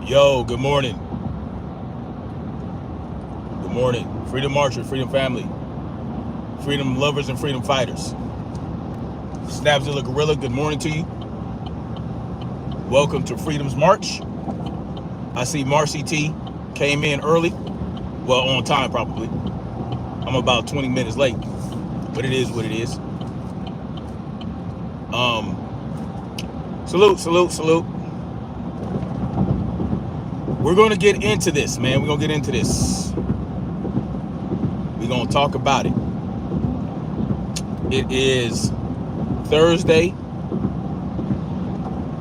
Yo, good morning. Good morning. Freedom Marcher, Freedom Family, Freedom Lovers, and Freedom Fighters. Snapzilla Gorilla, good morning to you. Welcome to Freedom's March. I see Marcy T came in early. Well, on time probably. I'm about 20 minutes late, but it is what it is. Salute. We're going to get into this, man. We're going to get into this. We're going to talk about it. It is Thursday,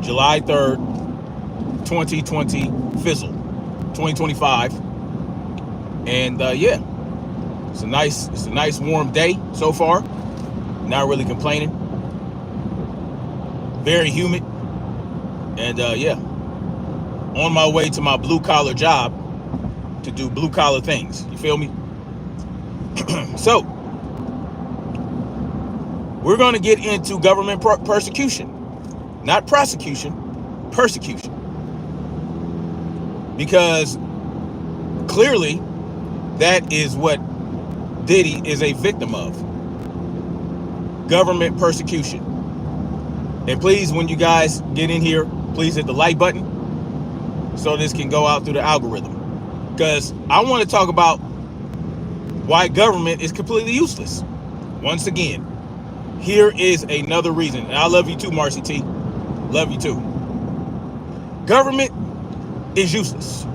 July 3rd, 2020, fizzle, 2025. And yeah, it's a nice warm day so far. Not really complaining. Very humid. And yeah, on my way to my blue collar job to do blue collar things. You feel me? So, we're going to get into government persecution. Not prosecution, persecution. Because clearly that is what Diddy is a victim of. Government persecution. And please, when you guys get in here, please hit the like button so this can go out through the algorithm. Because I want to talk about why government is completely useless. Once again, here is another reason. And I love you too, Marcy T. Love you too. Government is useless.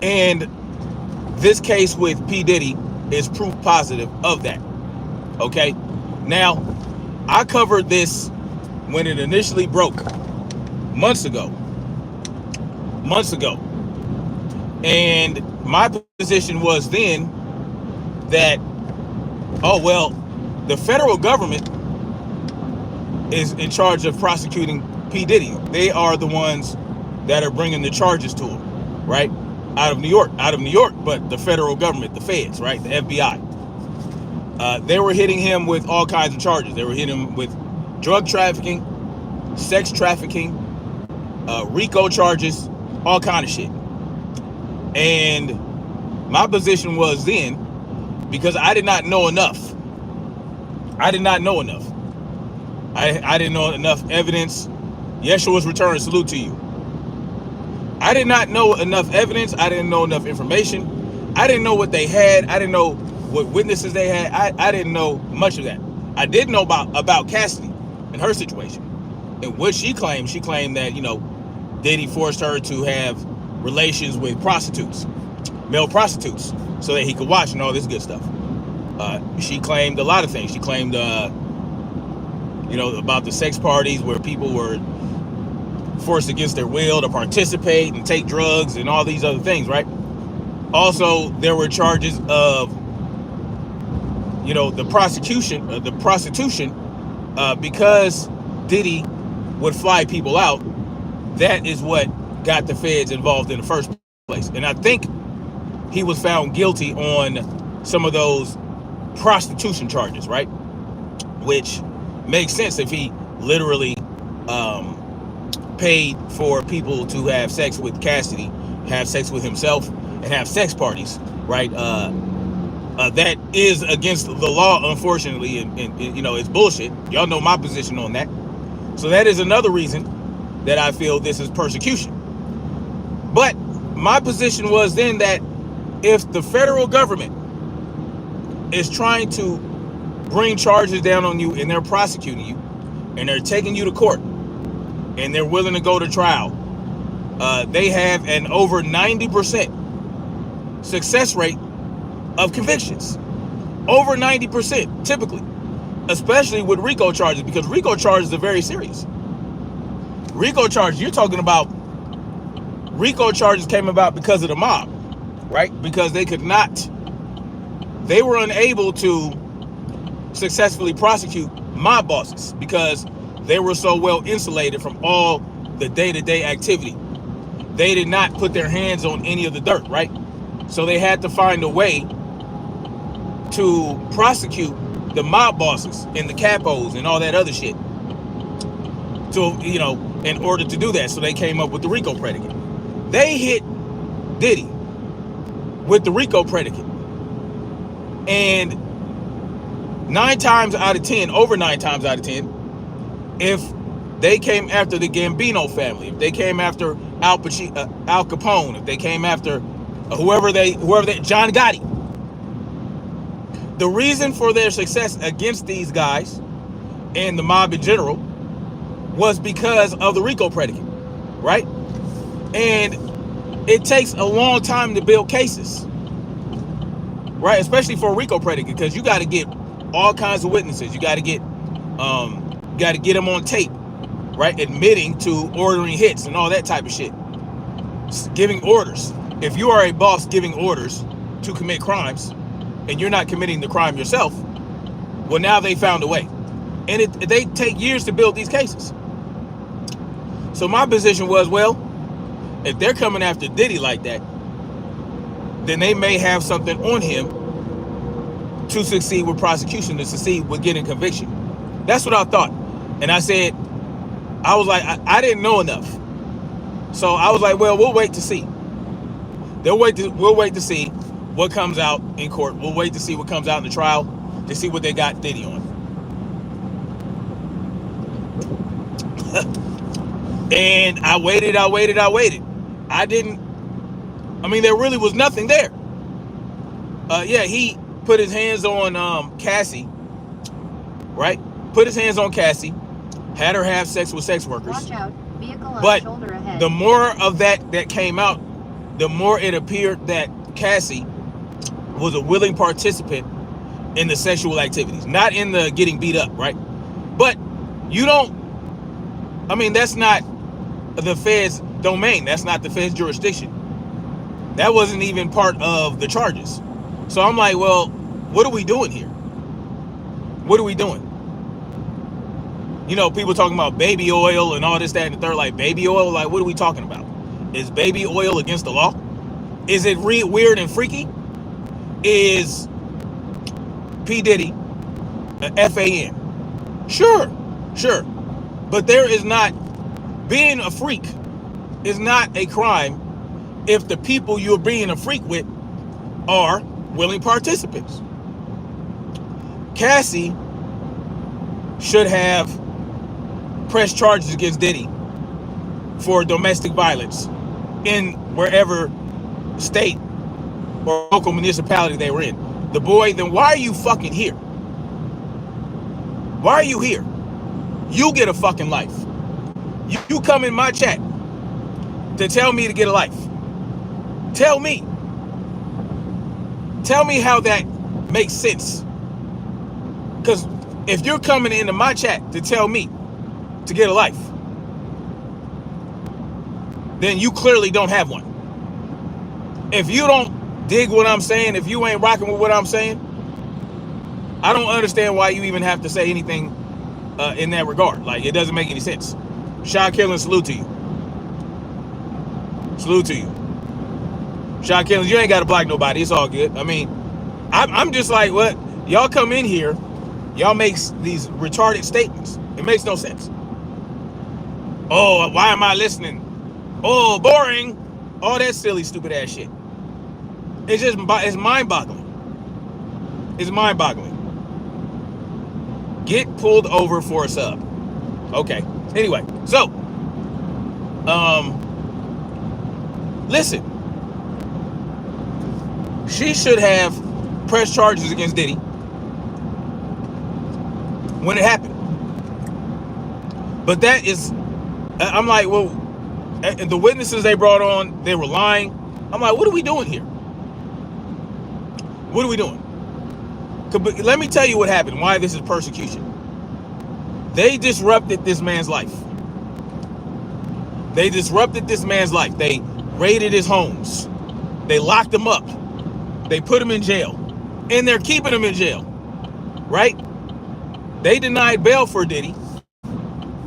And this case with P. Diddy is proof positive of that. Okay? Now, I covered this when it initially broke months ago. And my position was then that, oh, well, the federal government is in charge of prosecuting P. Diddy. They are the ones that are bringing the charges to him, right? Out of New York, but the federal government, the feds, right? The FBI. They were hitting him with all kinds of charges. They were hitting him with drug trafficking, sex trafficking, RICO charges, all kind of shit. And my position was then, because I did not know enough. I didn't know enough evidence. Yeshua's return, salute to you. I did not know enough evidence. I didn't know enough information. I didn't know what they had. I didn't know what witnesses they had. I didn't know much of that. I did know about Cassidy and her situation. And what she claimed that, you know, Diddy forced her to have relations with prostitutes, male prostitutes, so that he could watch and all this good stuff. She claimed a lot of things. She claimed, you know, about the sex parties where people were forced against their will to participate and take drugs and all these other things, right? Also, there were charges of, you know, the prostitution, because Diddy would fly people out. That is what got the feds involved in the first place. And I think he was found guilty on some of those prostitution charges, right? Which makes sense if he literally paid for people to have sex with Cassidy, have sex with himself, and have sex parties, right? That is against the law, unfortunately, and you know, it's bullshit. Y'all know my position on that. So that is another reason that I feel this is persecution. But my position was then that if the federal government is trying to bring charges down on you and they're prosecuting you and they're taking you to court and they're willing to go to trial, they have an over 90% success rate of convictions. Over 90% typically, especially with RICO charges, because RICO charges are very serious. RICO charges, you're talking about, RICO charges came about because of the mob, right? Because they were unable to successfully prosecute mob bosses because they were so well insulated from all the day-to-day activity. They did not put their hands on any of the dirt, right? So they had to find a way to prosecute the mob bosses and the capos and all that other shit. So, you know, in order to do that. So they came up with the RICO predicate. They hit Diddy with the RICO predicate. And over 9 times out of 10, if they came after the Gambino family, if they came after Al Capone, if they came after whoever they, John Gotti, the reason for their success against these guys and the mob in general was because of the RICO predicate, right? And it takes a long time to build cases, right? Especially for a RICO predicate, because you got to get all kinds of witnesses. You got to get them on tape, right? Admitting to ordering hits and all that type of shit. Giving orders. If you are a boss giving orders to commit crimes and you're not committing the crime yourself, well, now they found a way. And they take years to build these cases. So my position was, well, if they're coming after Diddy like that, then they may have something on him to succeed with prosecution, to succeed with getting conviction. That's what I thought. And I said, I was like, I didn't know enough. So I was like, well, we'll wait to see. We'll wait to see what comes out in court. We'll wait to see what comes out in the trial to see what they got Diddy on. And I waited. I mean, there really was nothing there. Yeah, he put his hands on Cassie, right? Put his hands on Cassie, had her have sex with sex workers. Watch out. Vehicle on but shoulder ahead. The more of that came out, the more it appeared that Cassie was a willing participant in the sexual activities, not in the getting beat up, right? But you don't, I mean, that's not the Fed's domain. That's not the Fed's jurisdiction. That wasn't even part of the charges. So I'm like, well, what are we doing here? What are we doing? You know, people talking about baby oil and all this, that, and the third. Like, baby oil? Like, what are we talking about? Is baby oil against the law? Is it weird and freaky? Is P. Diddy a FAN? Sure. But there is not, being a freak is not a crime if the people you're being a freak with are willing participants. Cassie should have pressed charges against Diddy for domestic violence in wherever state or local municipality they were in. The boy, then why are you fucking here? Why are you here? You get a fucking life. You come in my chat to tell me to get a life. Tell me how that makes sense. Because if you're coming into my chat to tell me to get a life, then you clearly don't have one. If you don't dig what I'm saying, if you ain't rocking with what I'm saying, I don't understand why you even have to say anything in that regard. Like, it doesn't make any sense. Shot Killin, salute to you. Salute to you. Shot Killin, you ain't got to block nobody. It's all good. I mean, I'm just like, what? Y'all come in here, y'all make these retarded statements. It makes no sense. Oh, why am I listening? Oh, boring. All that silly, stupid ass shit. It's just, it's mind-boggling. It's mind-boggling. Get pulled over for a sub. Okay. Anyway, so, listen. She should have pressed charges against Diddy when it happened. But that is, I'm like, well, the witnesses they brought on, they were lying. I'm like, what are we doing here? What are we doing? Let me tell you what happened, why this is persecution. They disrupted this man's life. They disrupted this man's life. They raided his homes. They locked him up. They put him in jail. And they're keeping him in jail. Right? They denied bail for Diddy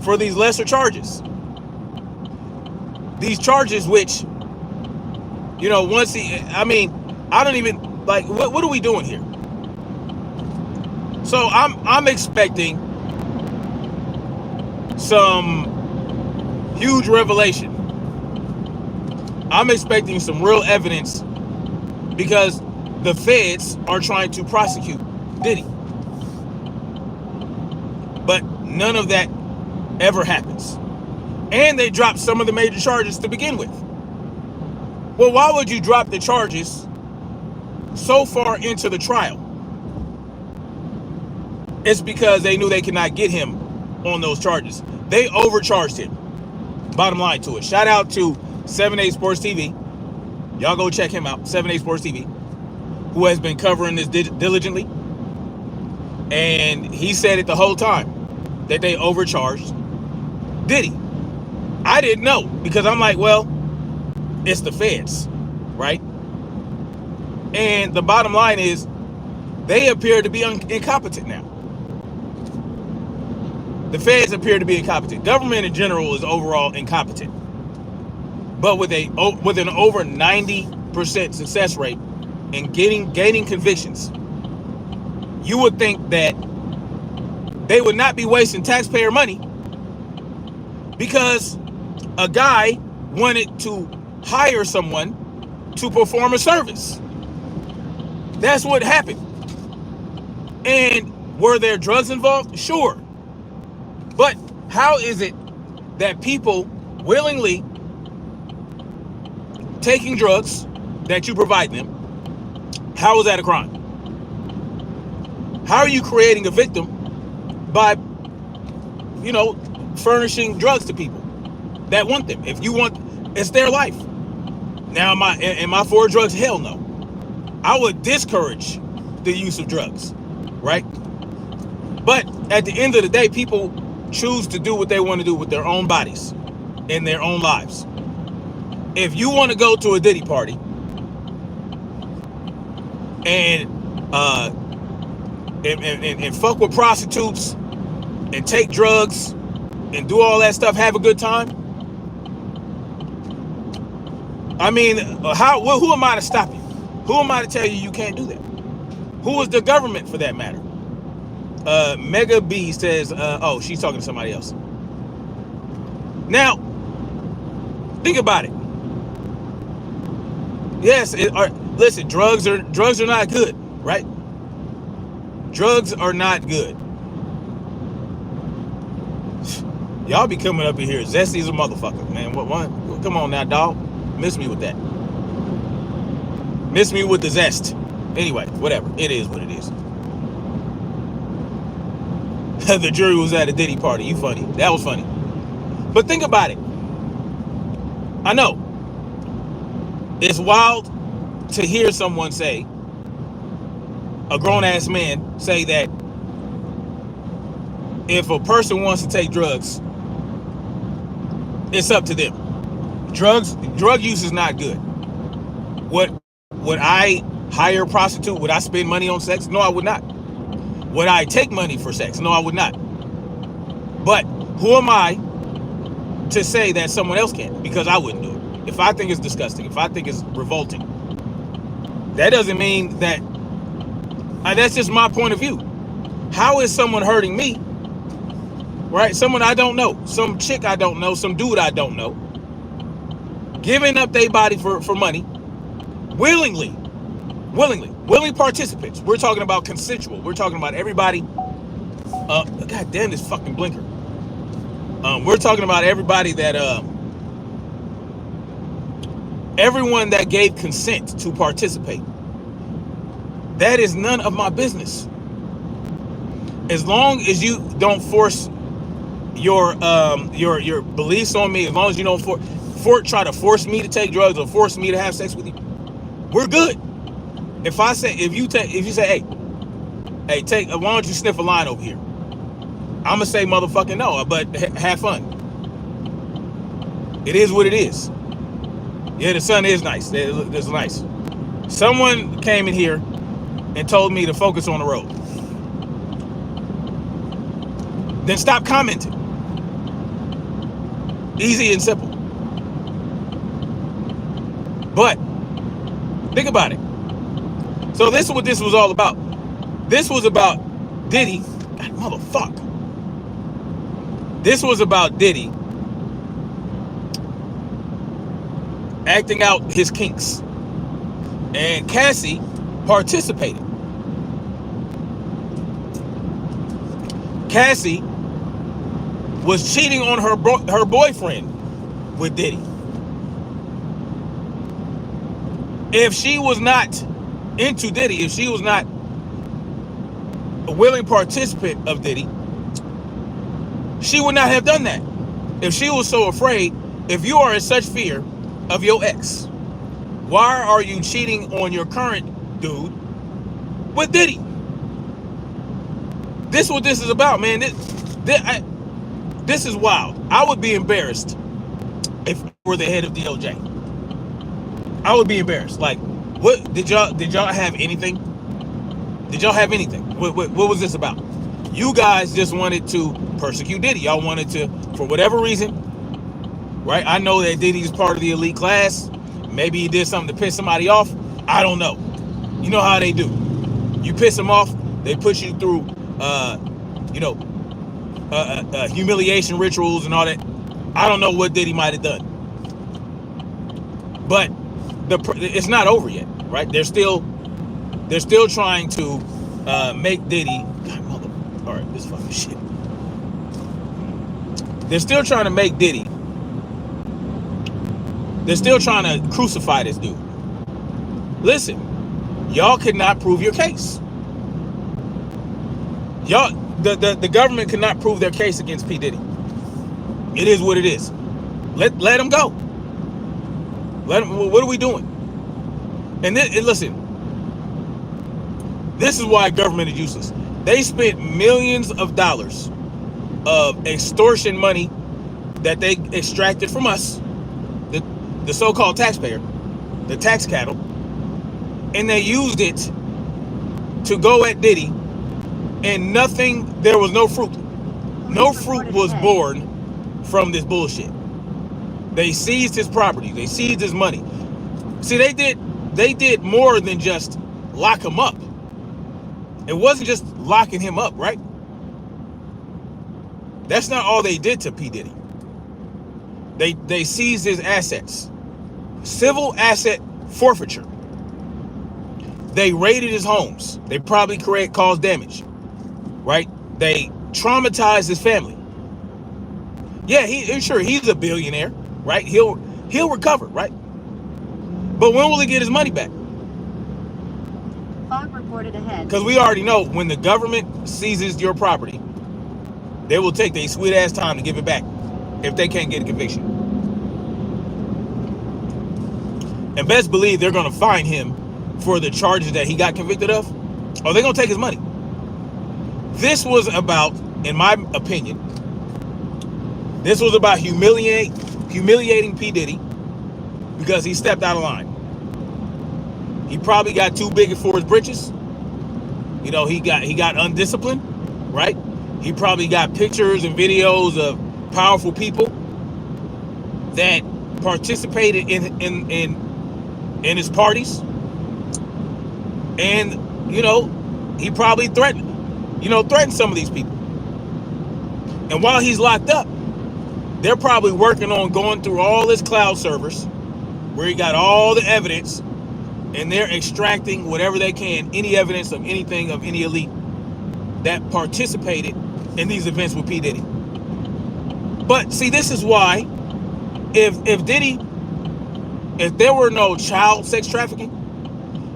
for these lesser charges. These charges which, you know, once I don't even, like, what are we doing here? So I'm expecting some Huge revelation. I'm expecting some real evidence because the feds are trying to prosecute Diddy. But none of that ever happens. And they dropped some of the major charges to begin with. Well, why would you drop the charges so far into the trial? It's because they knew they could not get him on those charges. They overcharged him. Bottom line to it. Shout out to 7A Sports TV. Y'all go check him out. 7A Sports TV, who has been covering this diligently. And he said it the whole time that they overcharged Diddy. I didn't know because I'm like, well, it's the feds, right? And the bottom line is they appear to be incompetent now. The feds appear to be incompetent. Government in general is overall incompetent. But with an over 90% success rate in gaining convictions, you would think that they would not be wasting taxpayer money because a guy wanted to hire someone to perform a service. That's what happened. And were there drugs involved? Sure. But how is it that people willingly taking drugs that you provide them, how is that a crime? How are you creating a victim by, furnishing drugs to people that want them? If you want, it's their life. Now, am I for drugs? Hell no. I would discourage the use of drugs, right? But at the end of the day, people choose to do what they want to do with their own bodies and their own lives. If you want to go to a Diddy party and fuck with prostitutes and take drugs and do all that stuff, have a good time, I mean, who am I to stop you? Who am I to tell you can't do that? Who is the government for that matter? Mega B says, oh, she's talking to somebody else. Now, think about it. Yes, listen, drugs are not good, right? Drugs are not good. Y'all be coming up in here zesty as a motherfucker, man. What? Come on now, dog. Miss me with that. Miss me with the zest. Anyway, whatever. It is what it is. The jury was at a Diddy party. You funny. That was funny. But think about it. I know. It's wild to hear someone say, a grown-ass man say that if a person wants to take drugs, it's up to them. Drug use is not good. Would I hire a prostitute? Would I spend money on sex? No, I would not. Would I take money for sex? No, I would not. But who am I to say that someone else can't? Because I wouldn't do it. If I think it's disgusting, if I think it's revolting, that doesn't mean that, that's just my point of view. How is someone hurting me, right? Someone I don't know, some chick I don't know, some dude I don't know, giving up their body for money, willingly participants. We're talking about consensual. We're talking about everybody. God damn this fucking blinker. We're talking about everybody that, everyone that gave consent to participate. That is none of my business. As long as you don't force your beliefs on me, as long as you don't try to force me to take drugs or force me to have sex with you, we're good. If you say, hey, take, why don't you sniff a line over here? I'm gonna say motherfucking no, but have fun. It is what it is. Yeah, the sun is nice. It's nice. Someone came in here and told me to focus on the road. Then stop commenting. Easy and simple. But think about it. So this is what this was all about. This was about Diddy. God, motherfucker. This was about Diddy acting out his kinks. And Cassie participated. Cassie was cheating on her boyfriend with Diddy. If she was not into Diddy, if she was not a willing participant of Diddy, she would not have done that. If she was so afraid, if you are in such fear of your ex, why are you cheating on your current dude with Diddy? This is what this is about, man. This is wild. I would be embarrassed if I were the head of DOJ. I would be embarrassed. Like, what did y'all have anything? Did y'all have anything? What was this about? You guys just wanted to persecute Diddy. Y'all wanted to, for whatever reason, right? I know that Diddy's part of the elite class. Maybe he did something to piss somebody off. I don't know. You know how they do. You piss them off, they put you through, humiliation rituals and all that. I don't know what Diddy might have done, but it's not over yet, right? They're still trying to make Diddy. All right, this fucking shit. They're still trying to make Diddy. They're still trying to crucify this dude. Listen, y'all could not prove your case. Y'all, the government could not prove their case against P. Diddy. It is what it is. Let him go. Let him. What are we doing? And listen, this is why government is useless. They spent millions of dollars of extortion money that they extracted from us, the so-called taxpayer, the tax cattle, and they used it to go at Diddy, and there was no fruit. No fruit was born from this bullshit. They seized his property. They seized his money. See, they did more than just lock him up. It wasn't just locking him up, right? That's not all they did to P. Diddy. They seized his assets. Civil asset forfeiture. They raided his homes. They probably caused damage, right? They traumatized his family. Yeah, he's a billionaire, right? He'll recover, right? But when will he get his money back? Fog reported ahead. Because we already know when the government seizes your property, they will take their sweet ass time to give it back if they can't get a conviction. And best believe they're going to fine him for the charges that he got convicted of, or they're going to take his money. This was about, in my opinion, this was about humiliating P. Diddy because he stepped out of line. He probably got too big for his britches. You know, he got undisciplined, right? He probably got pictures and videos of powerful people that participated in his parties. And, you know, he probably threatened some of these people. And while he's locked up, they're probably working on going through all his cloud servers where he got all the evidence, and they're extracting whatever they can, any evidence of anything of any elite that participated in these events with P. Diddy. But see, this is why if there were no child sex trafficking,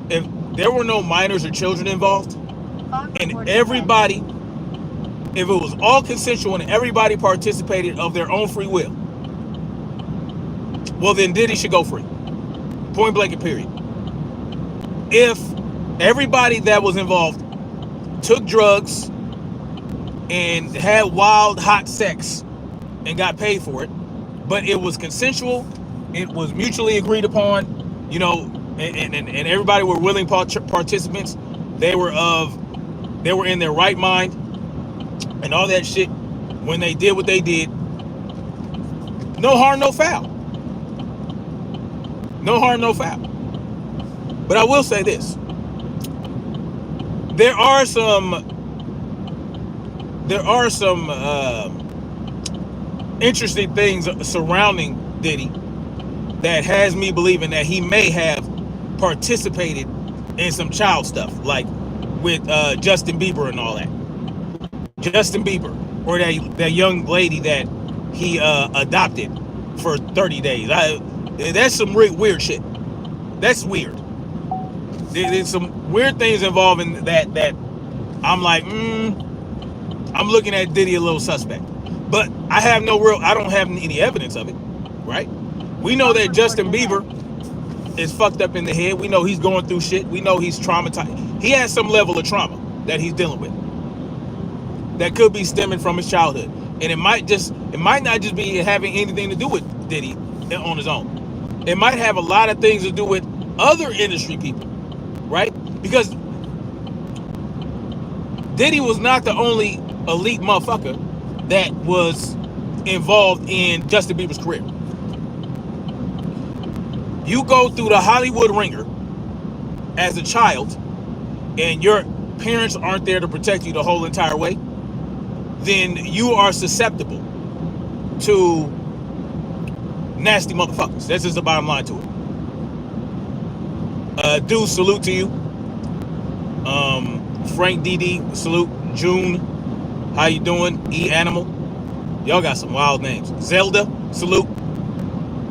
if there were no minors or children involved, and everybody, if it was all consensual and everybody participated of their own free will, well, then Diddy should go free. Point blank and period. If everybody that was involved took drugs and had wild, hot sex and got paid for it, but it was consensual, it was mutually agreed upon, you know, and everybody were willing participants, they were in their right mind and all that shit, when they did what they did, no harm, no foul. No harm, no foul. But I will say this. There are some interesting things surrounding Diddy that has me believing that he may have participated in some child stuff, like with Justin Bieber and all that. Justin Bieber, or that young lady that he adopted for 30 days. That's some weird shit. That's weird. There's some weird things involving that I'm like, I'm looking at Diddy a little suspect. But I don't have any evidence of it, right? We know that Justin Bieber is fucked up in the head. We know he's going through shit. We know he's traumatized. He has some level of trauma that he's dealing with that could be stemming from his childhood. And it might not just be having anything to do with Diddy on his own. It might have a lot of things to do with other industry people, right? Because Diddy was not the only elite motherfucker that was involved in Justin Bieber's career. You go through the Hollywood ringer as a child and your parents aren't there to protect you the whole entire way, then you are susceptible to nasty motherfuckers. That's just the bottom line to it. Dude, salute to you. Frank DD, salute. June, how you doing? E Animal, y'all got some wild names. Zelda, salute.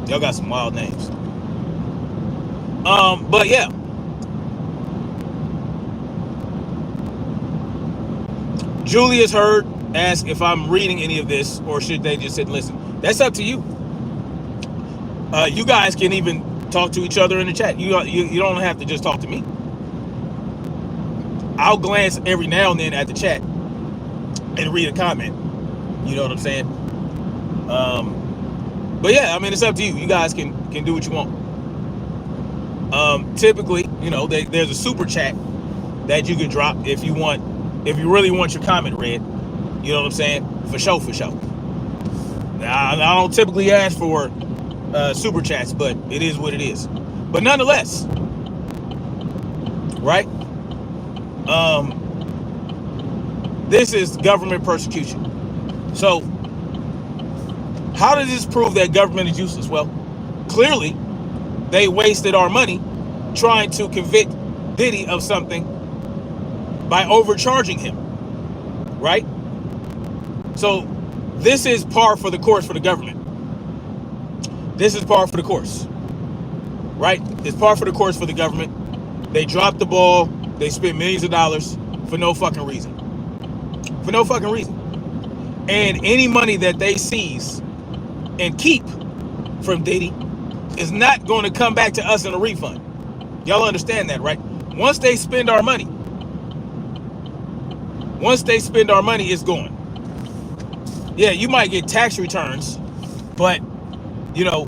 Y'all got some wild names. But yeah. Julius Hurd asked if I'm reading any of this or should they just sit and listen. That's up to you. You guys can even talk to each other in the chat. You don't have to just talk to me. I'll glance every now and then at the chat and read a comment. You know what I'm saying? But yeah, I mean, it's up to you. You guys can do what you want. Typically, you know, there's a super chat that you can drop if you really want your comment read. You know what I'm saying? For sure. Now, I don't typically ask for super chats, but it is what it is. But nonetheless, right? This is government persecution. So, how does this prove that government is useless? Well, clearly, they wasted our money trying to convict Diddy of something by overcharging him, right? So, this is par for the course for the government. This is par for the course, right? It's par for the course for the government. They dropped the ball. They spent millions of dollars for no fucking reason. For no fucking reason. And any money that they seize and keep from Diddy is not going to come back to us in a refund. Y'all understand that, right? Once they spend our money, it's gone. Yeah, you might get tax returns, but, you know,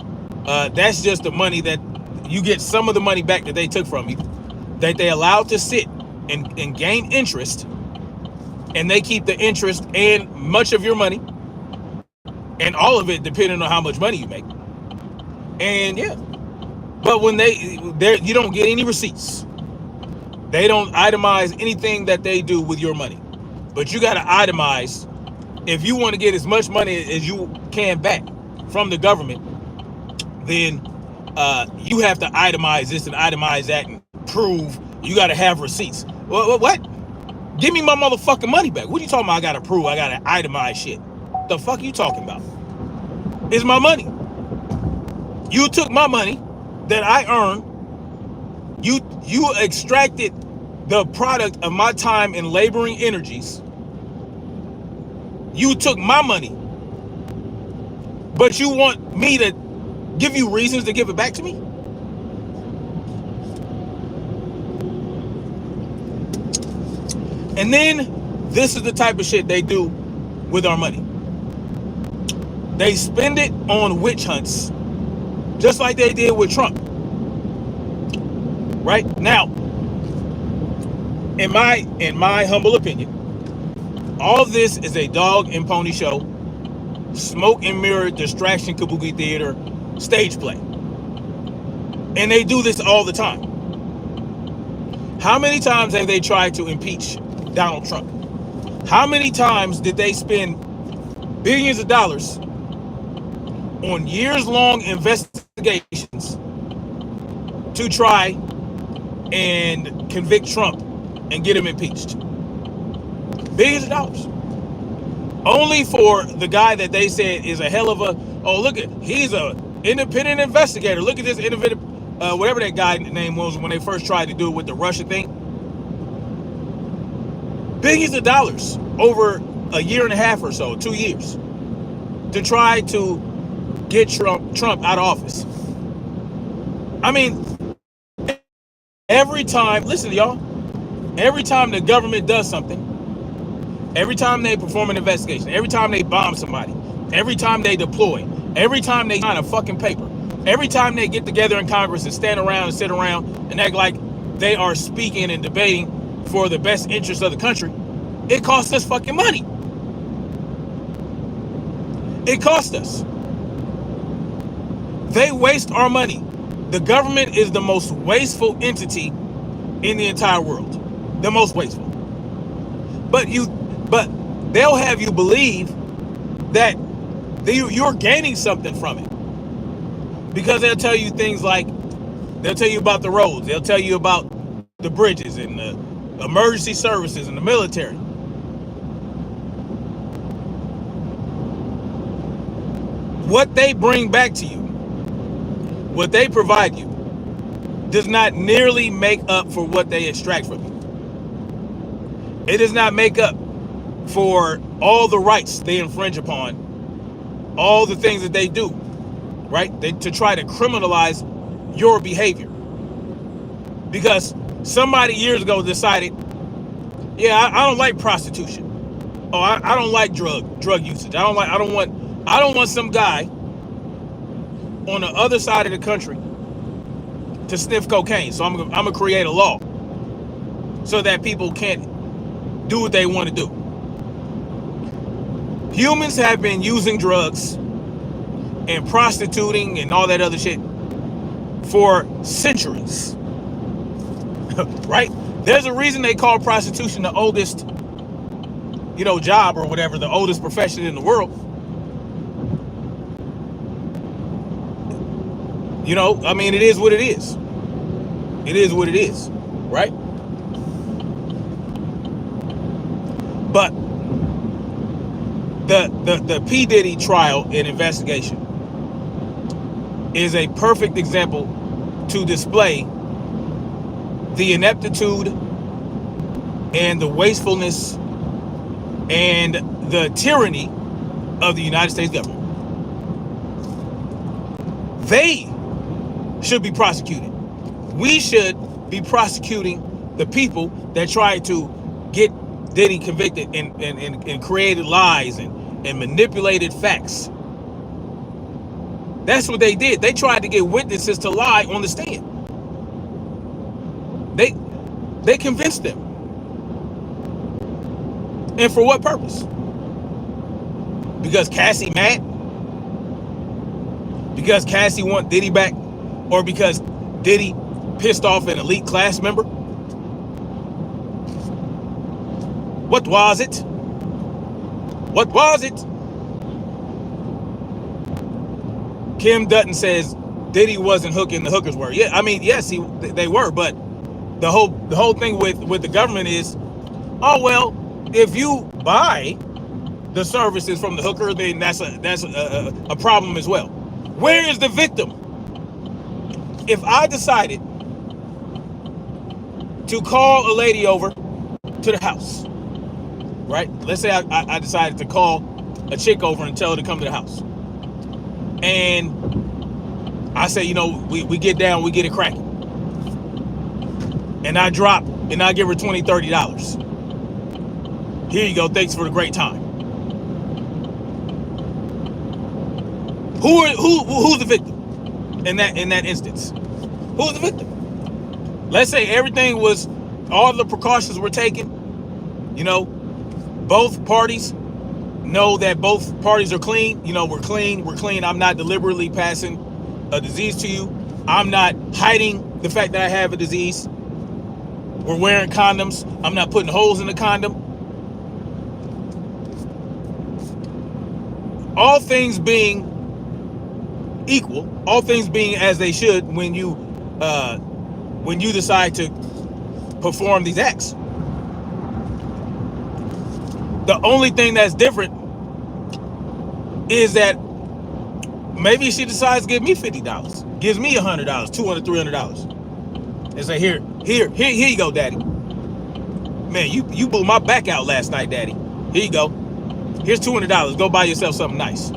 that's just the money that you get, some of the money back that they took from you, that they allowed to sit and gain interest, and they keep the interest and much of your money, and all of it depending on how much money you make. And yeah, but when you don't get any receipts. They don't itemize anything that they do with your money, but you got to itemize. If you want to get as much money as you can back from the government, then you have to itemize this and itemize that and prove. You got to have receipts. What? Give me my motherfucking money back. What are you talking about? I got to prove. I got to itemize shit. The fuck are you talking about? It's my money. You took my money that I earned. You extracted the product of my time and laboring energies. You took my money, but you want me to give you reasons to give it back to me? And then this is the type of shit they do with our money. They spend it on witch hunts, just like they did with Trump. Right? Now, in my humble opinion, all this is a dog and pony show, smoke and mirror, distraction, kabuki theater, stage play. And they do this all the time. How many times have they tried to impeach Donald Trump? How many times did they spend billions of dollars on years-long investigations investigations to try and convict Trump and get him impeached. Billions of dollars. Only for the guy that they said is a hell of a, oh, look at, he's a independent investigator. Look at this independent, whatever that guy name was when they first tried to do it with the Russia thing. Billions of dollars over a year and a half or so, 2 years, to try to get Trump out of office. I mean, every time, listen to y'all, every time the government does something, every time they perform an investigation, every time they bomb somebody, every time they deploy, every time they sign a fucking paper, every time they get together in Congress and stand around and sit around and act like they are speaking and debating for the best interest of the country, it costs us fucking money. It costs us. They waste our money. The government is the most wasteful entity in the entire world. The most wasteful. But they'll have you believe that you're gaining something from it. Because they'll tell you things like, they'll tell you about the roads, they'll tell you about the bridges and the emergency services and the military. What they bring back to you, what they provide you, does not nearly make up for what they extract from you. It does not make up for all the rights they infringe upon, all the things that they do, right? To try to criminalize your behavior. Because somebody years ago decided, yeah, I don't like prostitution. Oh, I don't like drug usage. I don't want some guy on the other side of the country to sniff cocaine. So I'm gonna create a law so that people can't do what they want to do. Humans have been using drugs and prostituting and all that other shit for centuries. Right? There's a reason they call prostitution the oldest, job or whatever, the oldest profession in the world. I mean, it is what it is. It is what it is, right? But the P. Diddy trial and investigation is a perfect example to display the ineptitude and the wastefulness and the tyranny of the United States government. They should be prosecuted. We should be prosecuting the people that tried to get Diddy convicted and created lies and manipulated facts. That's what they did. They tried to get witnesses to lie on the stand. They convinced them. And for what purpose? Because Cassie mad? Because Cassie want Diddy back? Or because Diddy pissed off an elite class member? What was it? What was it? Kim Dutton says Diddy wasn't hooking, the hookers were. Yeah, I mean, yes, they were, but the whole thing with the government is, oh well, if you buy the services from the hooker, then that's a problem as well. Where is the victim? If I decided to call a lady over to the house, right? Let's say I decided to call a chick over and tell her to come to the house. And I say, we get down, we get it cracking. And I drop, and I give her $20, $30. Here you go, thanks for the great time. Who's the victim in that instance? Who's the victim? Let's say everything was, all the precautions were taken. Both parties know that both parties are clean. We're clean. I'm not deliberately passing a disease to you. I'm not hiding the fact that I have a disease. We're wearing condoms. I'm not putting holes in the condom. All things being equal, all things being as they should when you decide to perform these acts. The only thing that's different is that maybe she decides to give me $50, gives me $100, $200, $300, and say, here you go, daddy. Man, you blew my back out last night, daddy. Here you go. Here's $200. Go buy yourself something nice.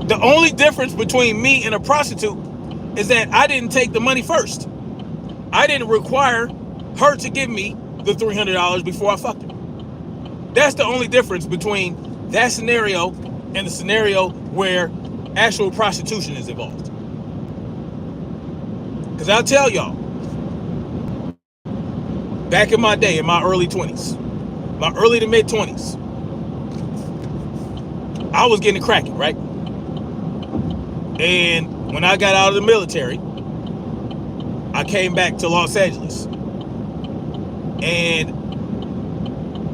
The only difference between me and a prostitute is that I didn't take the money first. I didn't require her to give me the $300 before I fucked her. That's the only difference between that scenario and the scenario where actual prostitution is involved. Because I'll tell y'all, back in my day, in my early 20s, my early to mid 20s, I was getting cracking, right? And when I got out of the military, I came back to Los Angeles. And,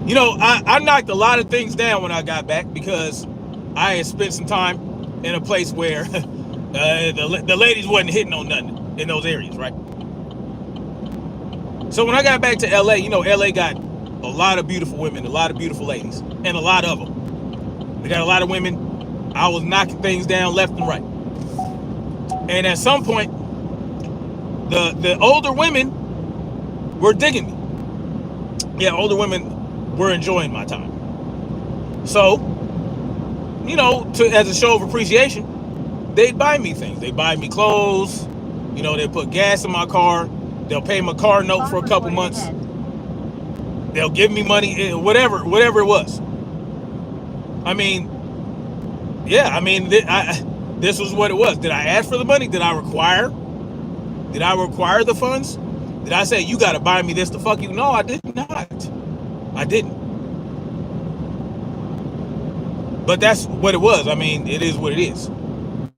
you know, I knocked a lot of things down when I got back because I had spent some time in a place where the ladies wasn't hitting on nothing in those areas, right? So when I got back to LA, you know, LA got a lot of beautiful women, a lot of beautiful ladies, and a lot of them. They got a lot of women. I was knocking things down left and right. And at some point, the older women were digging me. Yeah, older women were enjoying my time. So, you know, as a show of appreciation, they'd buy me things. They'd buy me clothes. You know, they'd put gas in my car. They'll pay my car note for a couple months. They'll give me money, whatever it was. I mean, yeah, I mean, this was what it was. Did I ask for the money? Did I require the funds? Did I say, you got to buy me this to fuck you? No, I did not. I didn't. But that's what it was. I mean, it is what it is.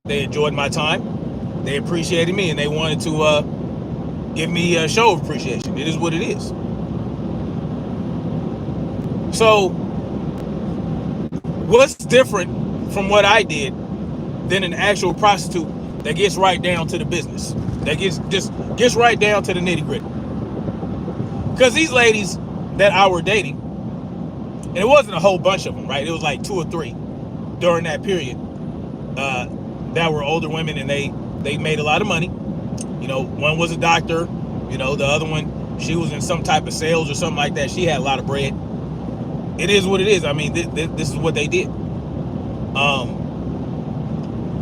They enjoyed my time. They appreciated me, and they wanted to give me a show of appreciation. It is what it is. So, what's different from what I did than an actual prostitute that gets right down to the business, that gets right down to the nitty gritty? Because these ladies that I were dating, and it wasn't a whole bunch of them, right? It was like 2 or 3 during that period that were older women, and they made a lot of money. You know, one was a doctor. You know, the other one, she was in some type of sales or something like that. She had a lot of bread. It is what it is. I mean, this is what they did.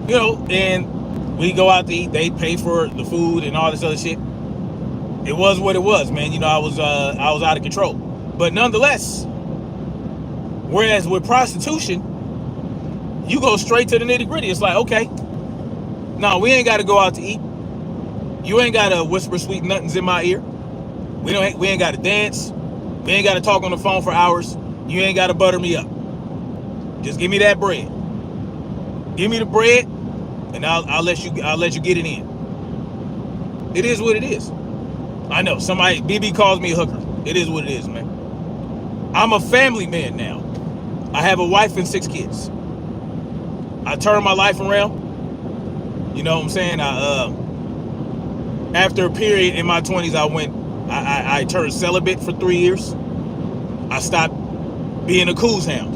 You know, and we go out to eat. They pay for the food and all this other shit. It was what it was, man. You know, I was out of control. But nonetheless, whereas with prostitution, you go straight to the nitty gritty. It's like, okay, no, we ain't got to go out to eat. You ain't got to whisper sweet nothings in my ear. We ain't got to dance. We ain't got to talk on the phone for hours. You ain't got to butter me up. Just give me that bread. Give me the bread, and I'll let you get it in. It is what it is. I know somebody, BB calls me a hooker. It is what it is, man. I'm a family man now. I have a wife and 6 kids. I turned my life around. You know what I'm saying? After a period in my 20s, I turned celibate for 3 years. I stopped being a coos hound.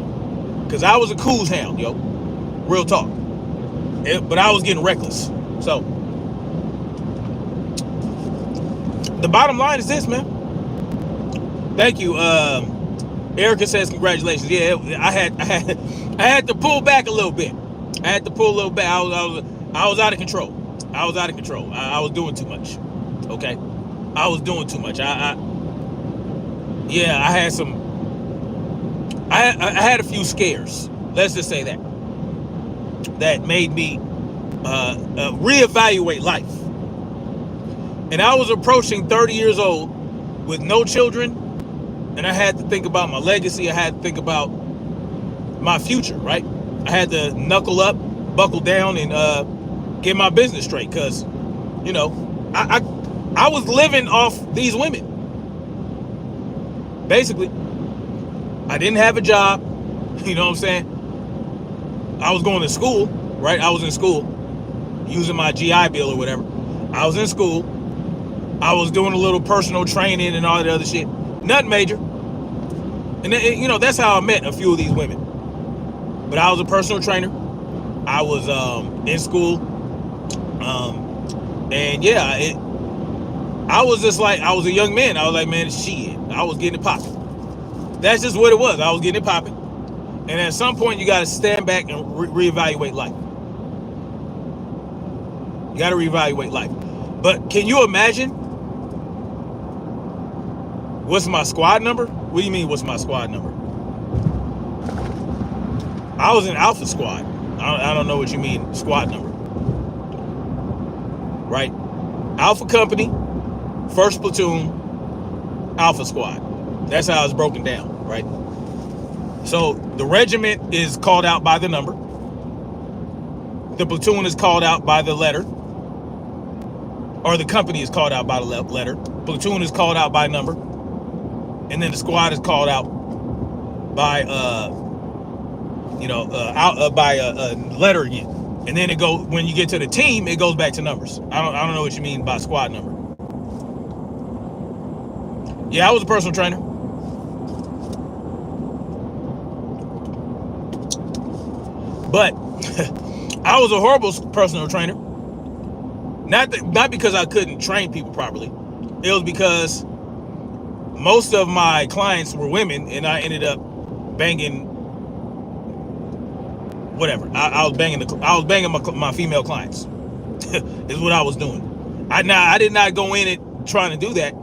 Because I was a coos hound, yo. Real talk. But I was getting reckless. So, the bottom line is this, man. Thank you. Erica says congratulations. Yeah, I had to pull back a little bit. I had to pull a little back. I was out of control. I was out of control. I was doing too much. Okay, I was doing too much. I had some. I had a few scares. Let's just say that made me reevaluate life. And I was approaching 30 years old with no children, and I had to think about my legacy. I had to think about my future, right? I had to knuckle up, buckle down, and get my business straight, because, you know, I was living off these women. Basically, I didn't have a job, you know what I'm saying? I was going to school, right? I was in school using my GI Bill or whatever. I was in school. I was doing a little personal training and all that other shit. Nothing major. And you know, that's how I met a few of these women. But I was a personal trainer. I was in school. And yeah, I was just like, I was a young man. I was like, man, shit. I was getting it popping. That's just what it was. I was getting it popping. And at some point, you got to stand back and reevaluate life. You got to reevaluate life. But can you imagine? What's my squad number? What do you mean, what's my squad number? I was in Alpha Squad. I don't know what you mean, squad number. Right? Alpha Company, 1st Platoon, Alpha Squad. That's how it's broken down, right? So the regiment is called out by the number. The platoon is called out by the letter. Or the company is called out by the letter. Platoon is called out by number. And then the squad is called out by by a letter again. And then it goes, when you get to the team, it goes back to numbers. I don't know what you mean by squad number. Yeah, I was a personal trainer. But I was a horrible personal trainer. Not because I couldn't train people properly. It was because most of my clients were women, and I ended up banging whatever. I was banging my female clients. Is what I was doing. I did not go in it trying to do that,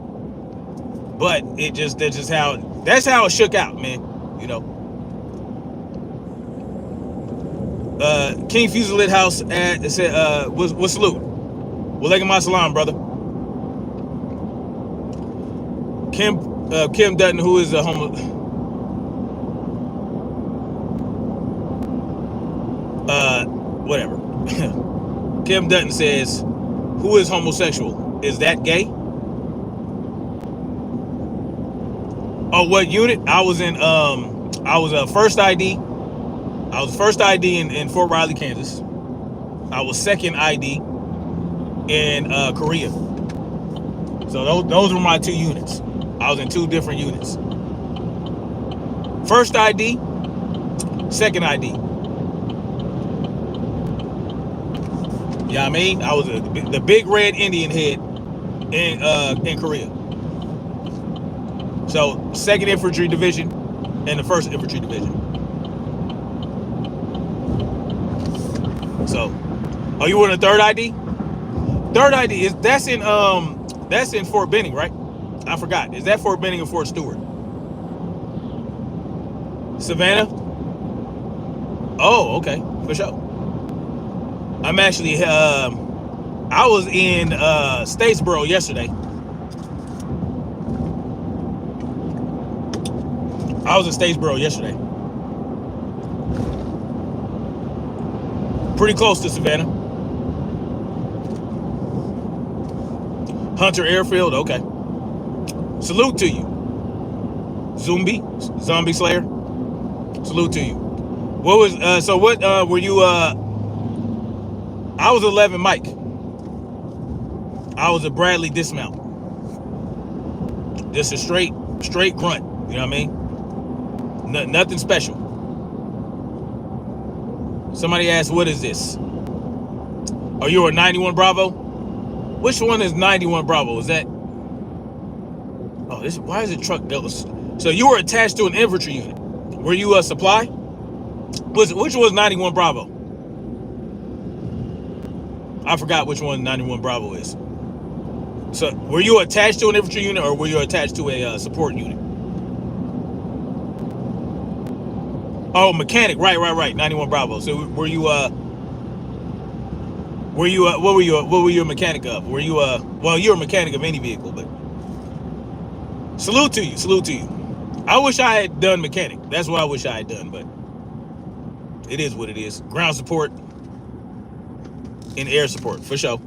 but that's how it shook out, man. You know. King Fusilit House said was salute. Walaikum assalam, brother. Kim Dutton, who is a whatever. Kim Dutton says, who is homosexual? Is that gay? Oh, what unit? I was in I was a first ID. I was first ID in Fort Riley, Kansas. I was second ID in Korea. So those were my 2 units. I was in 2 different units. First ID, second ID. Yeah, I mean, I was the big red Indian head in Korea. So 2nd Infantry Division and the 1st Infantry Division. So, oh, you were in the 3rd ID? 3rd ID that's in Fort Benning, right? I forgot. Is that Fort Benning or Fort Stewart? Savannah? Oh, okay, for sure. I'm actually I was in Statesboro yesterday. I was in Statesboro yesterday. Pretty close to Savannah. Hunter Airfield, okay. Salute to you. Zombie Slayer. Salute to you. What was were you I was 11 Mike. I was a Bradley dismount. Just a straight grunt, you know what I mean? Nothing special. Somebody asked, what is this? Are you a 91 Bravo? Which one is 91 Bravo? Is that? Oh, why is it truck? So you were attached to an infantry unit. Were you a supply? Which was 91 Bravo? I forgot which one 91 Bravo is. So were you attached to an infantry unit or were you attached to a support unit? Oh, mechanic, right. 91 Bravo. So were you what were you a mechanic of? Were you well, you're a mechanic of any vehicle, but salute to you. I wish I had done mechanic. That's what I wish I had done, but it is what it is. Ground support and air support for sure.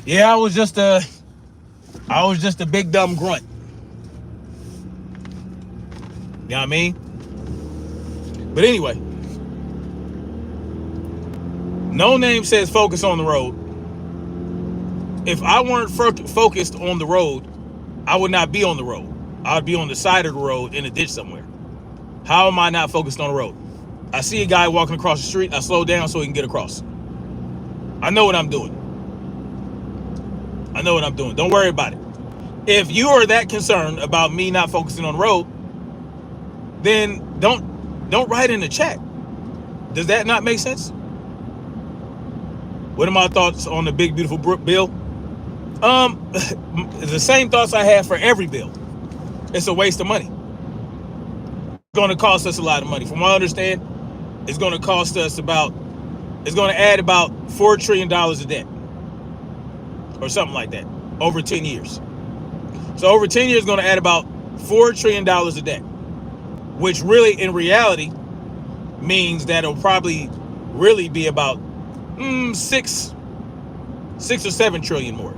Yeah, I was just a big dumb grunt. You know what I mean? But anyway, No Name says focus on the road. If I weren't focused on the road, I would not be on the road. I would be on the side of the road in a ditch somewhere. How am I not focused on the road? I see a guy walking across the street. I slow down so he can get across. I know what I'm doing. I know what I'm doing. Don't worry about it. If you are that concerned about me not focusing on the road, then don't write in the chat. Does that not make sense? What are my thoughts on the big beautiful bill? The same thoughts I have for every bill. It's a waste of money. It's going to cost us a lot of money. From what I understand, it's going to cost us it's going to add about $4 trillion of debt or something like that over 10 years. So over 10 years, it's going to add about $4 trillion of debt, which really in reality means that it'll probably really be about 6 or 7 trillion more.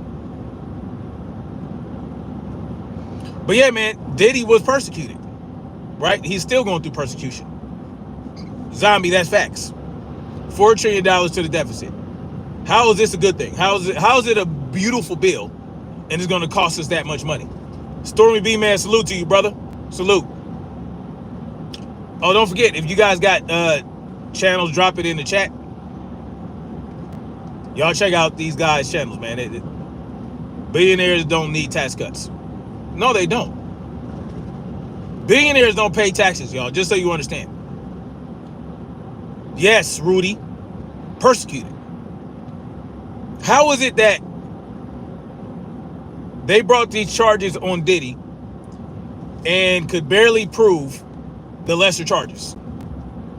But yeah, man, Diddy was persecuted, right? He's still going through persecution. Zombie, that's facts. $4 trillion to the deficit. How is this a good thing? How is it a beautiful bill and it's going to cost us that much money? Stormy B, man, salute to you, brother. Salute. Oh, don't forget, if you guys got channels, drop it in the chat. Y'all check out these guys' channels, man. Billionaires don't need tax cuts. No, they don't. Billionaires don't pay taxes, y'all, just so you understand. Yes, Rudy, persecuted. How is it that they brought these charges on Diddy and could barely prove the lesser charges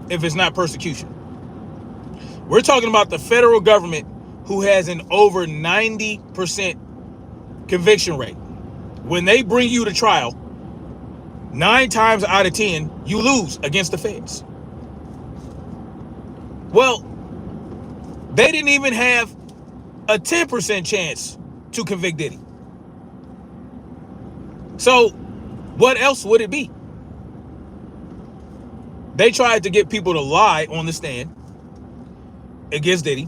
if it's not persecution? We're talking about the federal government who has an over 90% conviction rate. When they bring you to trial, 9 times out of 10, you lose against the feds. Well, they didn't even have a 10% chance to convict Diddy. So what else would it be? They tried to get people to lie on the stand against Diddy.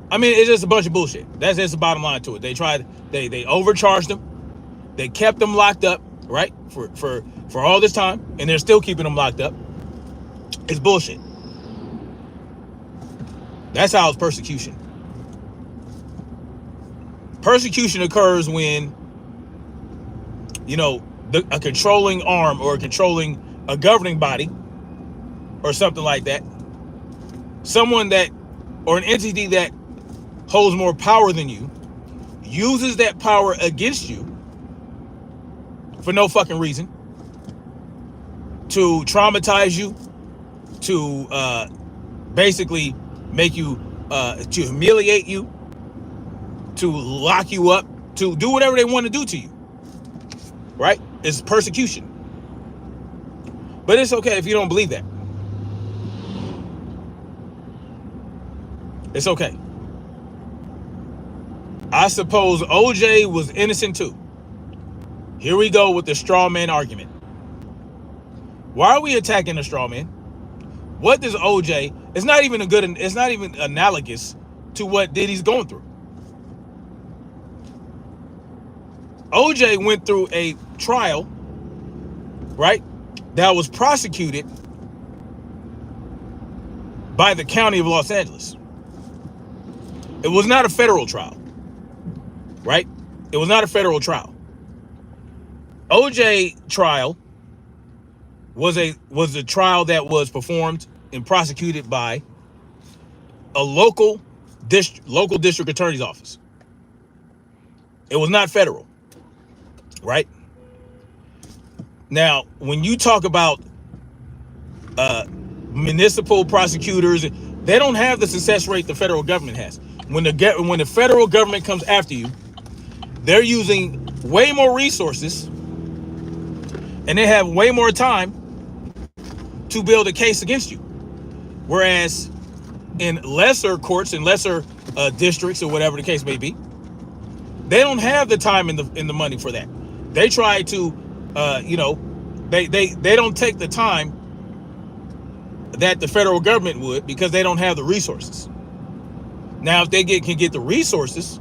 I mean, it's just a bunch of bullshit. That's just the bottom line to it. They overcharged him. They kept them locked up, right? For all this time, and they're still keeping them locked up. It's bullshit. That's how it's persecution. Persecution occurs when, a controlling arm or a governing body or something like that, someone that, or an entity that holds more power than you, uses that power against you for no fucking reason, to traumatize you, to basically make you, to humiliate you, to lock you up, to do whatever they want to do to you, right? It's persecution. But it's okay if you don't believe that. It's okay. I suppose OJ was innocent too. Here we go with the straw man argument. Why are we attacking the straw man? What does OJ, it's not even analogous to what Diddy's going through. OJ went through a trial, right, that was prosecuted by the county of Los Angeles. It was not a federal trial, right? It was not a federal trial. OJ trial was a trial that was performed and prosecuted by a local district attorney's office. It was not federal, right? Now, when you talk about municipal prosecutors, they don't have the success rate the federal government has. When the federal government comes after you, they're using way more resources and they have way more time to build a case against you. Whereas in lesser courts and lesser districts or whatever the case may be, they don't have the time and the money for that. They try to, they don't take the time that the federal government would because they don't have the resources. Now, if they can get the resources,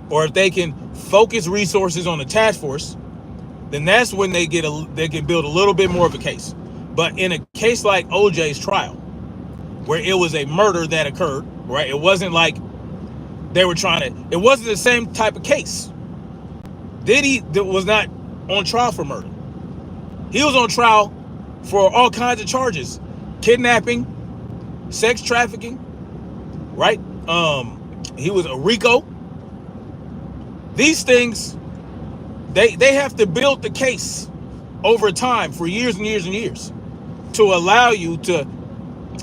or if they can focus resources on the task force, then that's when they can build a little bit more of a case. But in a case like OJ's trial, where it was a murder that occurred, right? It wasn't like they were it wasn't the same type of case. Diddy was not on trial for murder. He was on trial for all kinds of charges: kidnapping, sex trafficking, right? He was a RICO. These things, they have to build the case over time for years and years and years to allow you to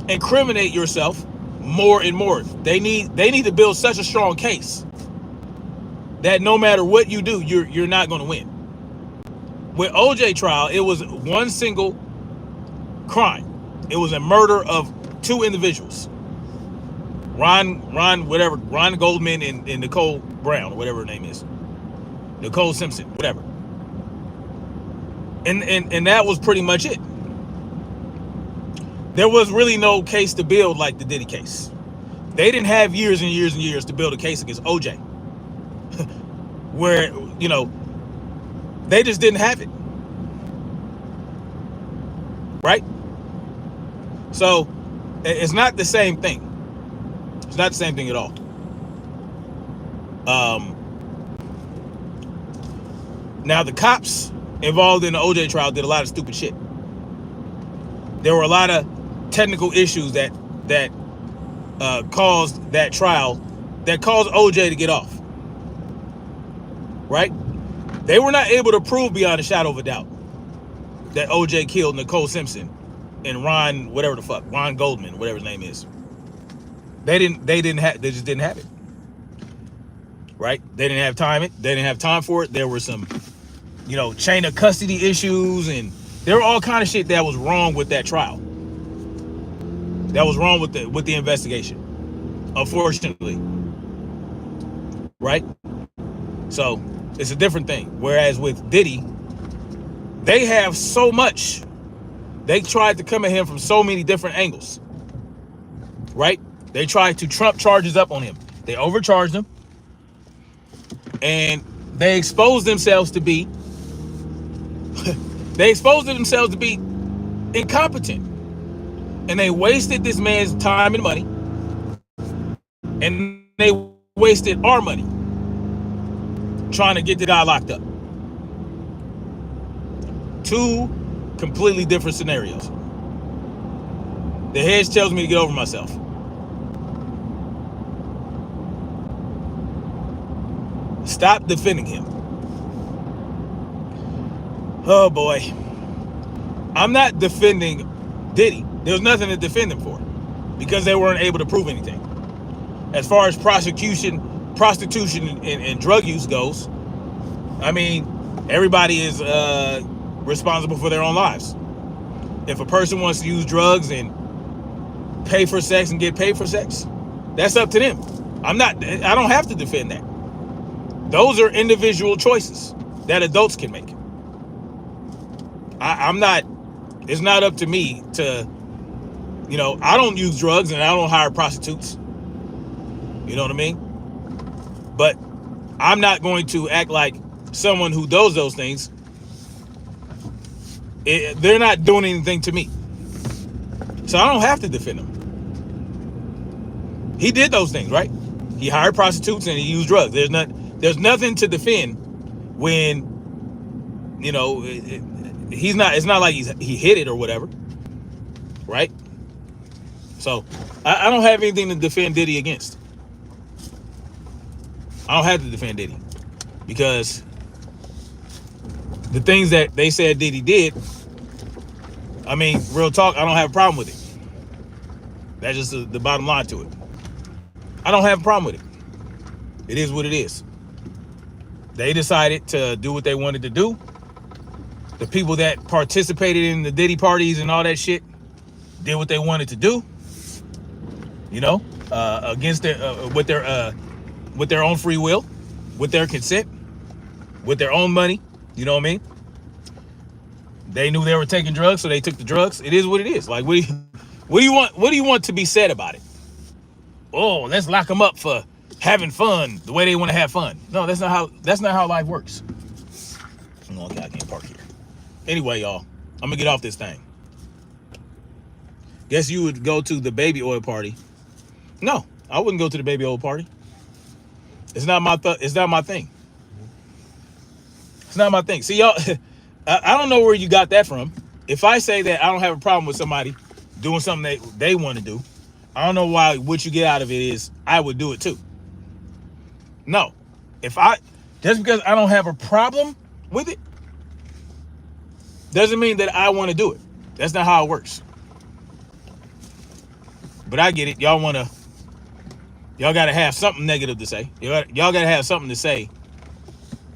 incriminate yourself more and more. They need to build such a strong case that no matter what you do, you're not going to win. With OJ trial, it was one single crime. It was a murder of two individuals. Ron Goldman and Nicole Brown, or whatever her name is. Nicole Simpson, whatever. And that was pretty much it. There was really no case to build like the Diddy case. They didn't have years and years and years to build a case against OJ. Where, they just didn't have it. Right? So, it's not the same thing. It's not the same thing at all. Now, the cops involved in the OJ trial did a lot of stupid shit. There were a lot of technical issues that caused that trial, that caused OJ to get off. Right? They were not able to prove beyond a shadow of a doubt that OJ killed Nicole Simpson and Ron Goldman, whatever his name is. They just didn't have it. Right? They didn't have time. They didn't have time for it. There were some, chain of custody issues, and there were all kind of shit that was wrong with that trial. That was wrong with the investigation, unfortunately. Right? So it's a different thing. Whereas with Diddy, they have so much. They tried to come at him from so many different angles. Right? They tried to trump charges up on him. They overcharged him. And they exposed themselves to be incompetent. And they wasted this man's time and money. And they wasted our money trying to get the guy locked up. Two completely different scenarios. The hedge tells me to get over myself. Stop defending him. Oh boy. I'm not defending Diddy. There's nothing to defend him for because they weren't able to prove anything. As far as prostitution and drug use goes, I mean, everybody is responsible for their own lives. If a person wants to use drugs and pay for sex and get paid for sex, that's up to them. I don't have to defend that. Those are individual choices that adults can make. It's not up to me to, I don't use drugs and I don't hire prostitutes. You know what I mean? But I'm not going to act like someone who does those things. They're not doing anything to me. So I don't have to defend him. He did those things, right? He hired prostitutes and he used drugs. There's nothing to defend when, it's not like he hit it or whatever. Right? So I don't have anything to defend Diddy against. I don't have to defend Diddy because the things that they said Diddy did, I mean, real talk, I don't have a problem with it. That's just the bottom line to it. I don't have a problem with it. It is what it is. They decided to do what they wanted to do. The people that participated in the Diddy parties and all that shit did what they wanted to do. Against with their own free will, with their consent, with their own money. You know what I mean? They knew they were taking drugs, so they took the drugs. It is what it is. Like, what do you want to be said about it? oh, let's lock them up for having fun the way they want to have fun. No, that's not how life works. Okay, I can't park here. Anyway, y'all, I'm gonna get off this thing. Guess you would go to the baby oil party. No, I wouldn't go to the baby oil party. It's not my it's not my thing. It's not my thing. See, y'all, I don't know where you got that from. If I say that I don't have a problem with somebody doing something they want to do, I don't know why what you get out of it is I would do it too. No. Just because I don't have a problem with it, doesn't mean that I want to do it. That's not how it works. But I get it. Y'all got to have something negative to say. Y'all got to have something to say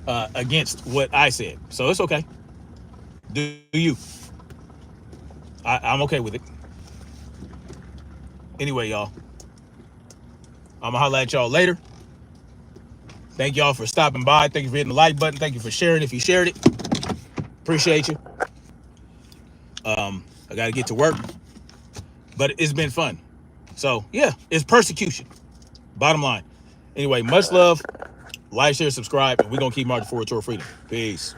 against what I said. So it's okay. Do you? I'm okay with it. Anyway, y'all, I'm going to holler at y'all later. Thank y'all for stopping by. Thank you for hitting the like button. Thank you for sharing if you shared it. Appreciate you. I got to get to work. But it's been fun. So, yeah, it's persecution. Bottom line. Anyway, much love. Like, share, subscribe. And we're going to keep marching forward toward freedom. Peace.